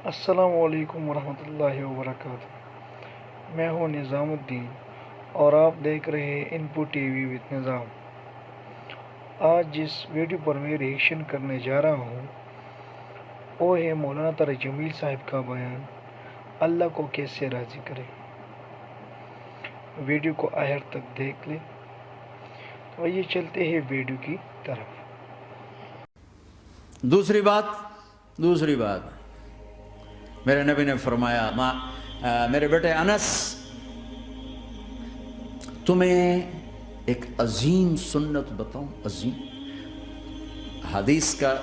السلام علیکم ورحمۃ اللہ وبرکاتہ۔ میں ہوں نظام الدین اور آپ دیکھ رہے ہیں انپوٹ ٹی وی وتھ نظام۔ آج جس ویڈیو پر میں ریئیکشن کرنے جا رہا ہوں وہ ہے مولانا طارق جمیل صاحب کا بیان اللہ کو کیسے راضی کرے۔ ویڈیو کو آخر تک دیکھ لیں۔ تو یہ چلتے ہیں ویڈیو کی طرف۔ دوسری بات میرے نبی نے فرمایا میرے بیٹے انس، تمہیں ایک عظیم سنت بتاؤں۔ عظیم حدیث کا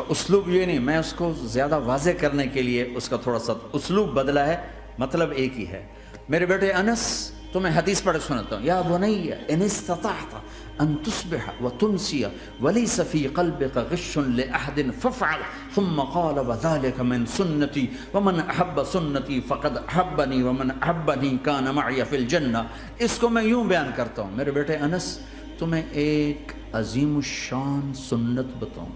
اسلوب یہ نہیں، میں اس کو زیادہ واضح کرنے کے لیے اس کا تھوڑا سا اسلوب بدلا ہے، مطلب ایک ہی ہے۔ میرے بیٹے انس، تمہیں حدیث پڑھ سناتا ہوں۔ یا بنی ان استطعت ان تصبح وتمسی وليس في قلبك غش لاحد فافعل، ثم قال وذلك من سنتي ومن احب سنتي فقد احبني ومن احبني كان معي في الجنہ۔ اس کو میں یوں بیان کرتا ہوں، میرے بیٹے انس، تمہیں ایک عظیم الشان سنت بتاؤں۔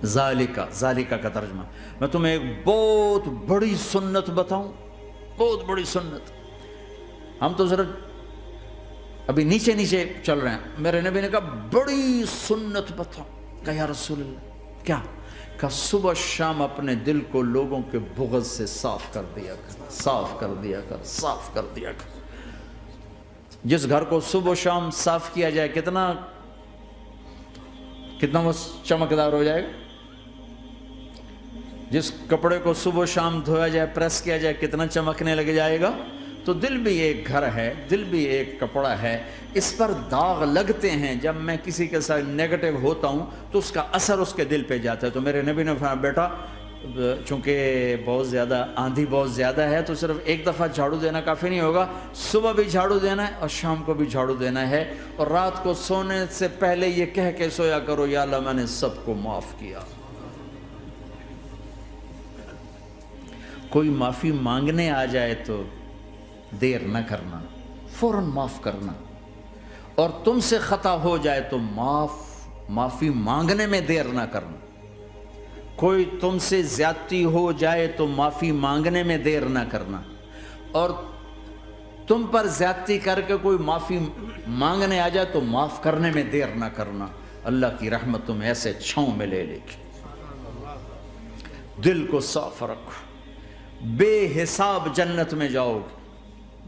ذالکہ کا ترجمہ، میں تمہیں ایک بہت بڑی سنت بتاؤں، بہت بڑی سنت۔ ہم تو ذرا ابھی نیچے چل رہے ہیں۔ میرے نبی نے کہا بڑی سنت بتاؤ۔ کہا یا رسول اللہ کیا؟ کہا صبح شام اپنے دل کو لوگوں کے بغض سے صاف کر دیا کر۔ جس گھر کو صبح شام صاف کیا جائے کتنا وہ چمکدار ہو جائے گا۔ جس کپڑے کو صبح شام دھویا جائے، پریس کیا جائے، کتنا چمکنے لگ جائے گا۔ تو دل بھی ایک گھر ہے، دل بھی ایک کپڑا ہے، اس پر داغ لگتے ہیں۔ جب میں کسی کے ساتھ نیگیٹو ہوتا ہوں تو اس کا اثر اس کے دل پہ جاتا ہے۔ تو میرے نبی نے فرمایا بیٹا، چونکہ آندھی بہت زیادہ ہے تو صرف ایک دفعہ جھاڑو دینا کافی نہیں ہوگا، صبح بھی جھاڑو دینا ہے اور شام کو بھی جھاڑو دینا ہے، اور رات کو سونے سے پہلے یہ کہہ کے سویا کرو یا اللہ میں نے سب کو معاف کیا۔ کوئی معافی مانگنے آ جائے تو دیر نہ کرنا، فوراً معاف کرنا، اور تم سے خطا ہو جائے تو معافی مانگنے میں دیر نہ کرنا۔ کوئی تم سے زیادتی ہو جائے تو معافی مانگنے میں دیر نہ کرنا، اور تم پر زیادتی کر کے کوئی معافی مانگنے آ جائے تو معاف کرنے میں دیر نہ کرنا۔ اللہ کی رحمت تم ایسے چھاؤں میں لے لے گی۔ دل کو صاف رکھو، بے حساب جنت میں جاؤ گے،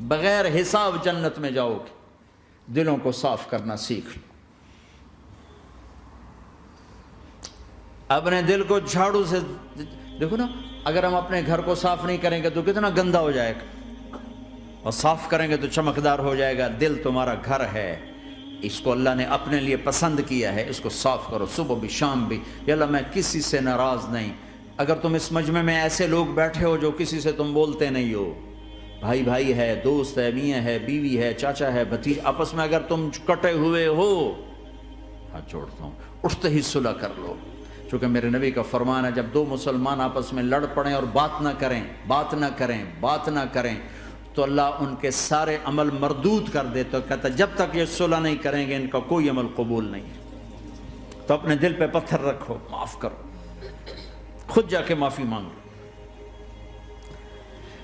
بغیر حساب جنت میں جاؤ گے۔ دلوں کو صاف کرنا سیکھ لو۔ اپنے دل کو جھاڑو سے دیکھو نا، اگر ہم اپنے گھر کو صاف نہیں کریں گے تو کتنا گندا ہو جائے گا، اور صاف کریں گے تو چمکدار ہو جائے گا۔ دل تمہارا گھر ہے، اس کو اللہ نے اپنے لیے پسند کیا ہے، اس کو صاف کرو صبح بھی شام بھی۔ یا اللہ میں کسی سے ناراض نہیں۔ اگر تم اس مجمع میں ایسے لوگ بیٹھے ہو جو کسی سے تم بولتے نہیں ہو، بھائی ہے، دوست ہے، میاں ہے، بیوی ہے، چاچا ہے، بھتیج، آپس میں اگر تم کٹے ہوئے ہو، ہاتھ جوڑتا ہوں، اٹھتے ہی صلح کر لو۔ چونکہ میرے نبی کا فرمان ہے جب دو مسلمان آپس میں لڑ پڑیں اور بات نہ کریں تو اللہ ان کے سارے عمل مردود کر دے۔ تو کہتا جب تک یہ صلح نہیں کریں گے ان کا کوئی عمل قبول نہیں۔ تو اپنے دل پہ پتھر رکھو، معاف کرو، خود جا کے معافی مانگو،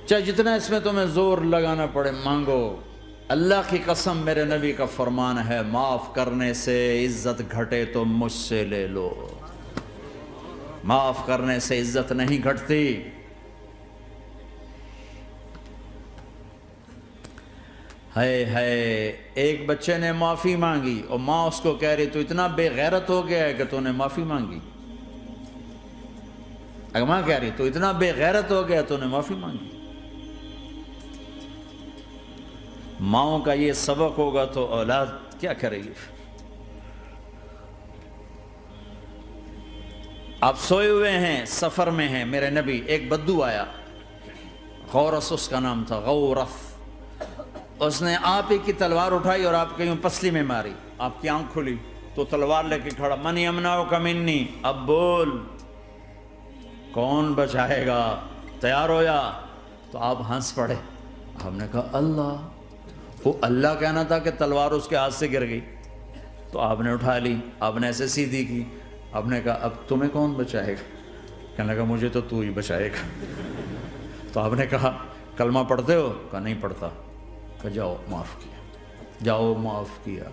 چاہے جتنا اس میں تمہیں زور لگانا پڑے مانگو۔ اللہ کی قسم میرے نبی کا فرمان ہے معاف کرنے سے عزت گھٹے تو مجھ سے لے لو۔ معاف کرنے سے عزت نہیں گھٹتی۔ ایک بچے نے معافی مانگی اور ماں اس کو کہہ رہی تو اتنا بے غیرت ہو گیا ہے کہ تو نے معافی مانگی۔ اگر ماں کہہ رہی تو اتنا بے غیرت ہو گیا تو نے معافی مانگی۔ ماؤں کا یہ سبق ہوگا تو اولاد کیا کرے گی؟ آپ سوئے ہوئے ہیں، سفر میں ہیں، میرے نبی، ایک بدو آیا، غورس اس کا نام تھا، غورث۔ اس نے آپ ہی کی تلوار اٹھائی اور آپ کے یوں پسلی میں ماری، آپ کی آنکھ کھلی تو تلوار لے کے کھڑا، من یمنعک منی، اب بول کون بچائے گا، تیار ہو یا؟ تو آپ ہنس پڑے۔ ہم نے کہا اللہ، وہ اللہ کہنا تھا کہ تلوار اس کے ہاتھ سے گر گئی، تو آپ نے اٹھا لی، آپ نے ایسے سیدھی کی، آپ نے کہا اب تمہیں کون بچائے گا؟ کہنے لگا مجھے تو تو ہی بچائے گا. تو آپ نے کہا کلمہ پڑھتے ہو؟ کہا نہیں پڑھتا. کہا جاؤ معاف کیا، جاؤ معاف کیا.